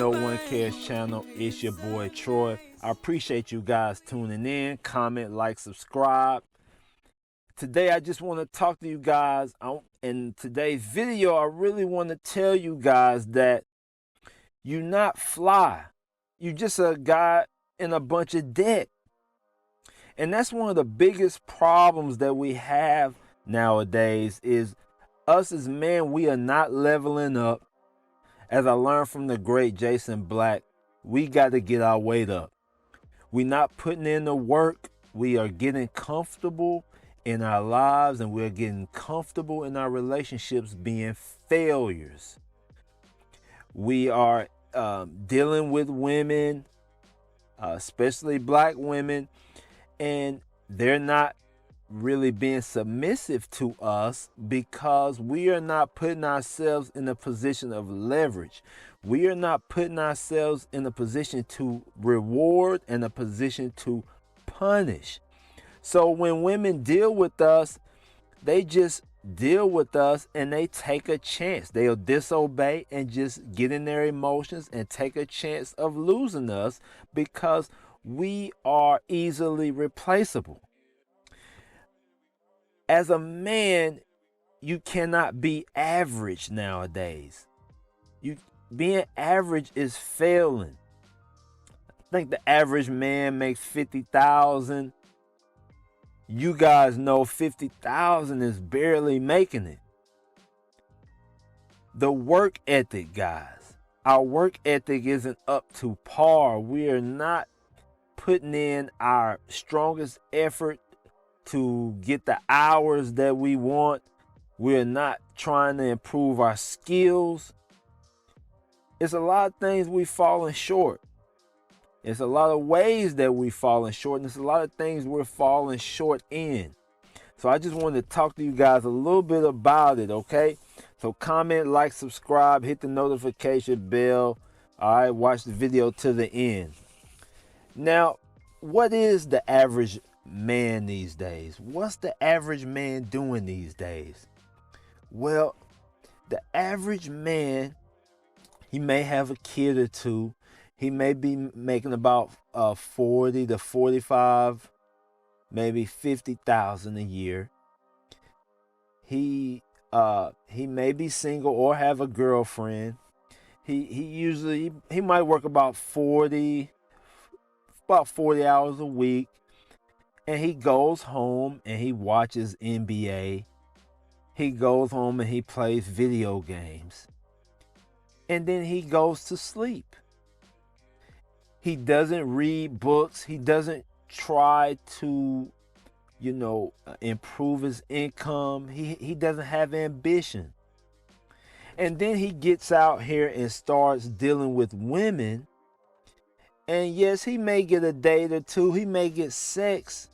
No One Cares channel. It's your boy Troy. I appreciate you guys tuning in. Comment, like, subscribe. Today I just want to talk to you guys. In today's video, I really want to tell you guys that you're not fly. You're just a guy in a bunch of debt. And that's one of the biggest problems that we have nowadays is us as men, we are not leveling up. As I learned from the great Jason Black, we got to get our weight up. We're not putting in the work. We are getting comfortable in our lives, and we're getting comfortable in our relationships being failures. We are dealing with women, especially black women, and they're not really being submissive to us because we are not putting ourselves in a position of leverage. We are not putting ourselves in a position to reward and a position to punish. So when women deal with us, they just deal with us and they take a chance. They'll disobey and just get in their emotions and take a chance of losing us because we are easily replaceable. As a man, you cannot be average nowadays. Being average is failing. I think the average man makes $50,000. You guys know $50,000 is barely making it. The work ethic, guys. Our work ethic isn't up to par. We are not putting in our strongest effort to get the hours that we want. We're not trying to improve our skills. It's a lot of things we've fallen short. It's a lot of ways that we've fallen short, and it's a lot of things we're falling short in. So I just wanted to talk to you guys a little bit about it, okay? So comment, like, subscribe, hit the notification bell. All right, watch the video to the end. Now, what is the average man these days? What's the average man doing these days? Well, the average man, he may have a kid or two. He may be making about 40 to 45, maybe 50,000 a year. He may be single or have a girlfriend. He might work about 40 hours a week. And he goes home and he watches NBA. He goes home and he plays video games. And then he goes to sleep. He doesn't read books. He doesn't try to, improve his income. He doesn't have ambition. And then he gets out here and starts dealing with women. And yes, he may get a date or two. He may get sex.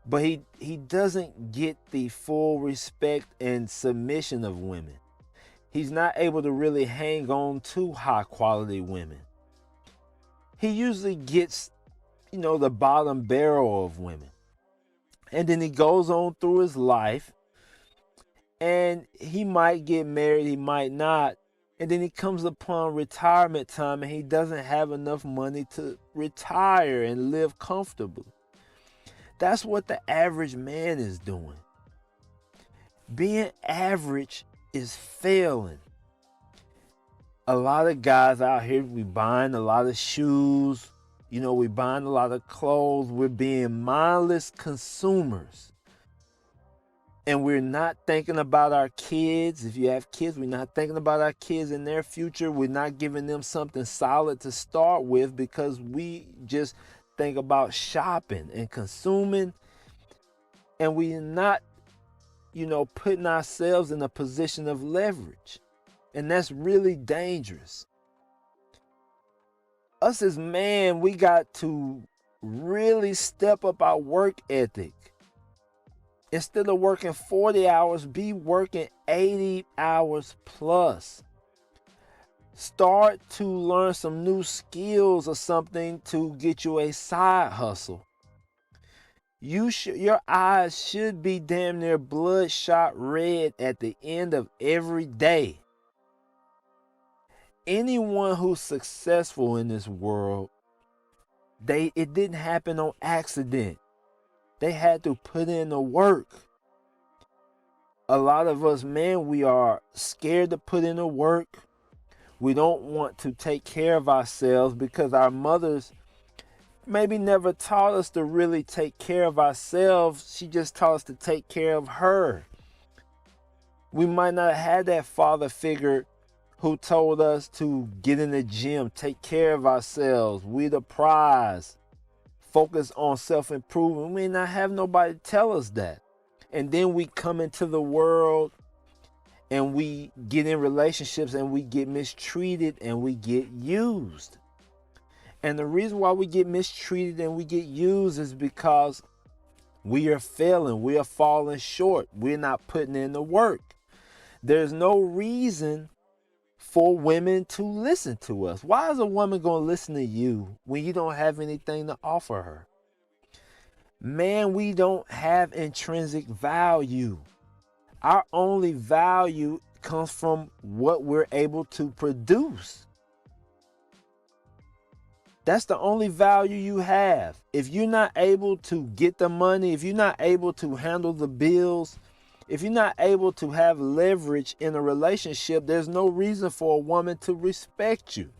But he doesn't get the full respect and submission of women. He's not able to really hang on to high quality women. He usually gets, the bottom barrel of women. And then he goes on through his life. And he might get married, he might not. And then he comes upon retirement time and he doesn't have enough money to retire and live comfortably. That's what the average man is doing. Being average is failing. A lot of guys out here, we buying a lot of shoes. We buying a lot of clothes. We're being mindless consumers. And we're not thinking about our kids. If you have kids, we're not thinking about our kids and their future. We're not giving them something solid to start with because we just think about shopping and consuming, and we're not putting ourselves in a position of leverage, and that's really dangerous. Us as men, we got to really step up our work ethic. Instead of working 40 hours, be working 80 hours plus. Start to learn some new skills or something to get you a side hustle. Your eyes should be damn near bloodshot red at the end of every day. anyone who's successful in this world, it didn't happen on accident. They had to put in the work. A lot of us men, we are scared to put in the work. We don't want to take care of ourselves because our mothers maybe never taught us to really take care of ourselves. She just taught us to take care of her. We might not have had that father figure who told us to get in the gym, take care of ourselves. We the prize. Focus on self-improvement. We may not have nobody tell us that. And then we come into the world and we get in relationships and we get mistreated and we get used. And the reason why we get mistreated and we get used is because we are failing. We are falling short. We're not putting in the work. There's no reason for women to listen to us. Why is a woman going to listen to you when you don't have anything to offer her? Man, we don't have intrinsic value. Our only value comes from what we're able to produce. That's the only value you have. If you're not able to get the money, if you're not able to handle the bills, if you're not able to have leverage in a relationship, there's no reason for a woman to respect you.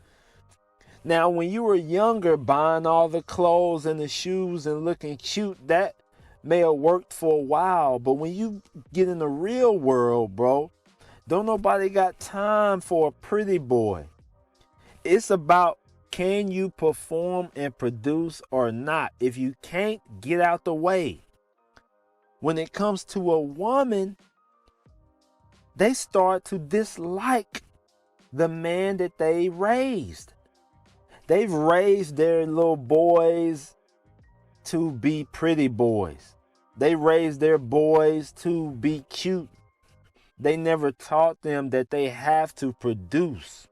Now, when you were younger, buying all the clothes and the shoes and looking cute, that may have worked for a while. But when you get in the real world, bro, don't nobody got time for a pretty boy. It's about, can you perform and produce or not? If you can't, get out the way. When it comes to a woman, they start to dislike the man that they raised. They've raised their little boys to be pretty boys. They raised their boys to be cute. They never taught them that they have to produce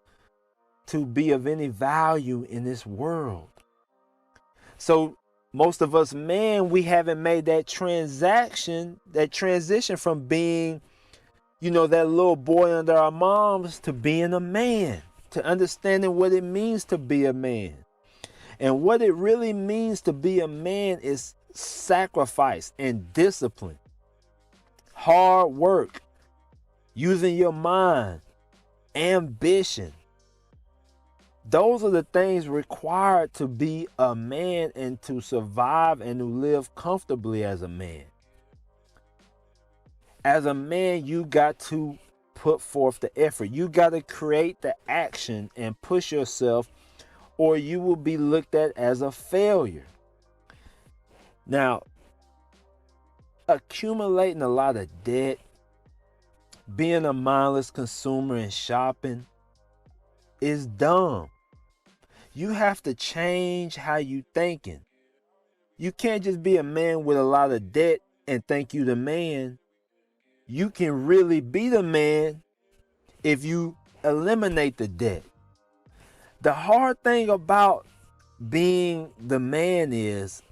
to be of any value in this world. So most of us men, we haven't made that transition from being, that little boy under our moms to being a man, to understanding what it means to be a man. And what it really means to be a man is sacrifice and discipline, hard work, using your mind, ambition. Those are the things required to be a man and to survive and to live comfortably as a man. As a man, you got to put forth the effort. You got to create the action and push yourself, or you will be looked at as a failure. Now, accumulating a lot of debt, being a mindless consumer and shopping is dumb. You have to change how you thinking. You can't just be a man with a lot of debt and think you the man. You can really be the man if you eliminate the debt. The hard thing about being the man is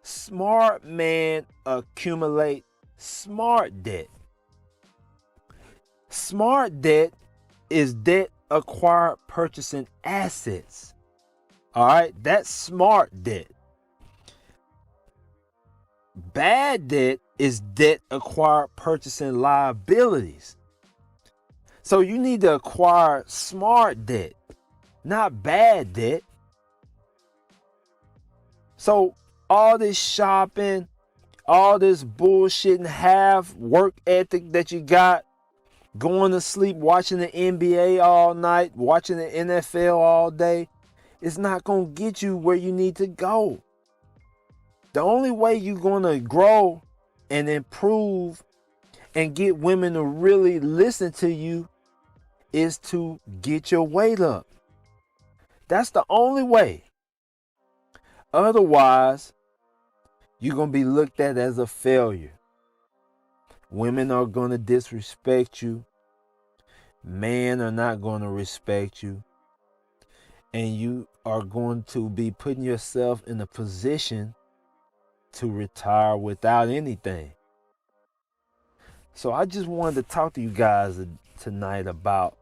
smart men accumulate smart debt. Smart debt is debt acquired purchasing assets. All right, that's smart debt. Bad debt is debt acquired purchasing liabilities. So you need to acquire smart debt, not bad debt. So all this shopping, all this bullshit and half work ethic that you got, going to sleep watching the NBA all night, watching the NFL all day, it's not going to get you where you need to go. The only way you're going to grow and improve and get women to really listen to you is to get your weight up. That's the only way. Otherwise, you're going to be looked at as a failure. Women are going to disrespect you. Men are not going to respect you. And you are going to be putting yourself in a position to retire without anything. So I just wanted to talk to you guys tonight about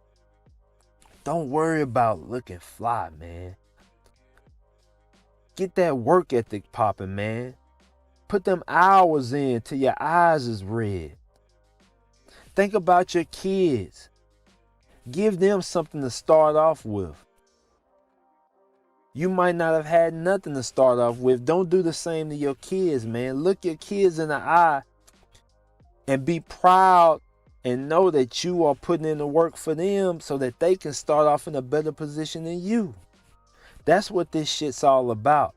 Don't worry about looking fly, man. Get that work ethic popping, man. Put them hours in till your eyes is red. Think about your kids. Give them something to start off with. You might not have had nothing to start off with. Don't do the same to your kids, man. Look your kids in the eye and be proud and know that you are putting in the work for them so that they can start off in a better position than you. That's what this shit's all about.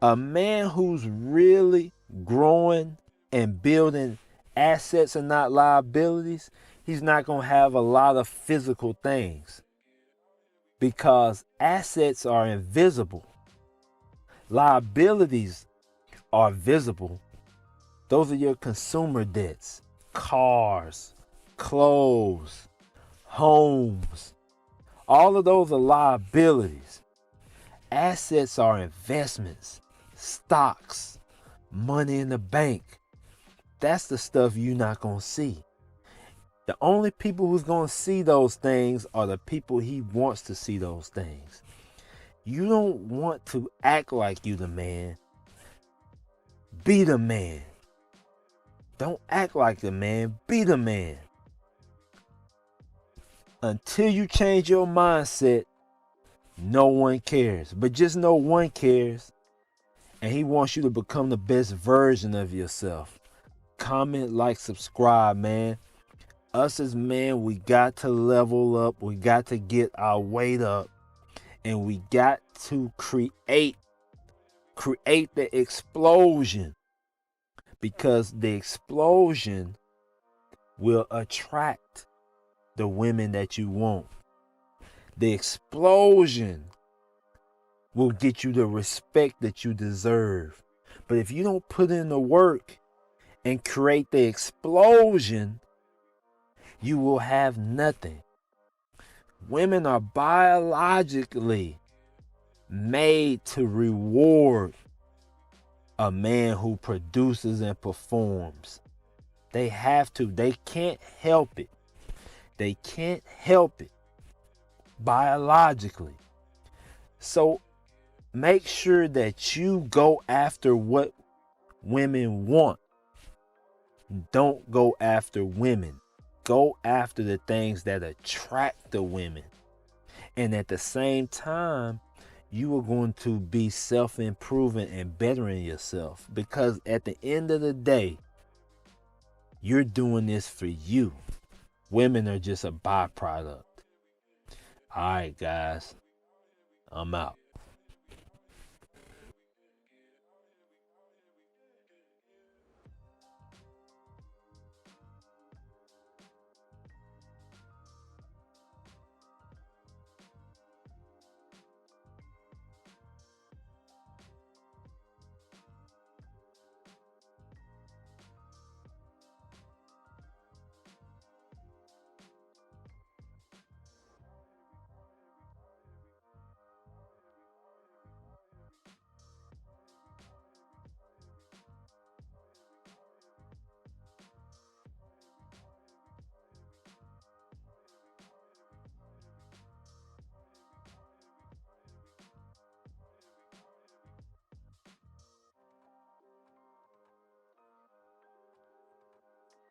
A man who's really growing and building assets and not liabilities, he's not going to have a lot of physical things because assets are invisible. Liabilities are visible. Those are your consumer debts, cars, clothes, homes. All of those are liabilities. Assets are investments, stocks, money in the bank. That's the stuff you're not going to see. The only people who's going to see those things are the people he wants to see those things. You don't want to act like you the man. Be the man. Don't act like the man. Be the man. Until you change your mindset, no one cares. But just know one cares. And he wants you to become the best version of yourself. Comment, like, subscribe, man. Us as men, we got to level up. We got to get our weight up. And we got to create the explosion. Because the explosion will attract the women that you want. The explosion will get you the respect that you deserve. But if you don't put in the work and create the explosion, you will have nothing. Women are biologically made to reward a man who produces and performs. They have to. They can't help it. They can't help it biologically. So make sure that you go after what women want. Don't go after women. Go after the things that attract the women. And at the same time, you are going to be self-improving and bettering yourself. Because at the end of the day, you're doing this for you. Women are just a byproduct. All right, guys. I'm out.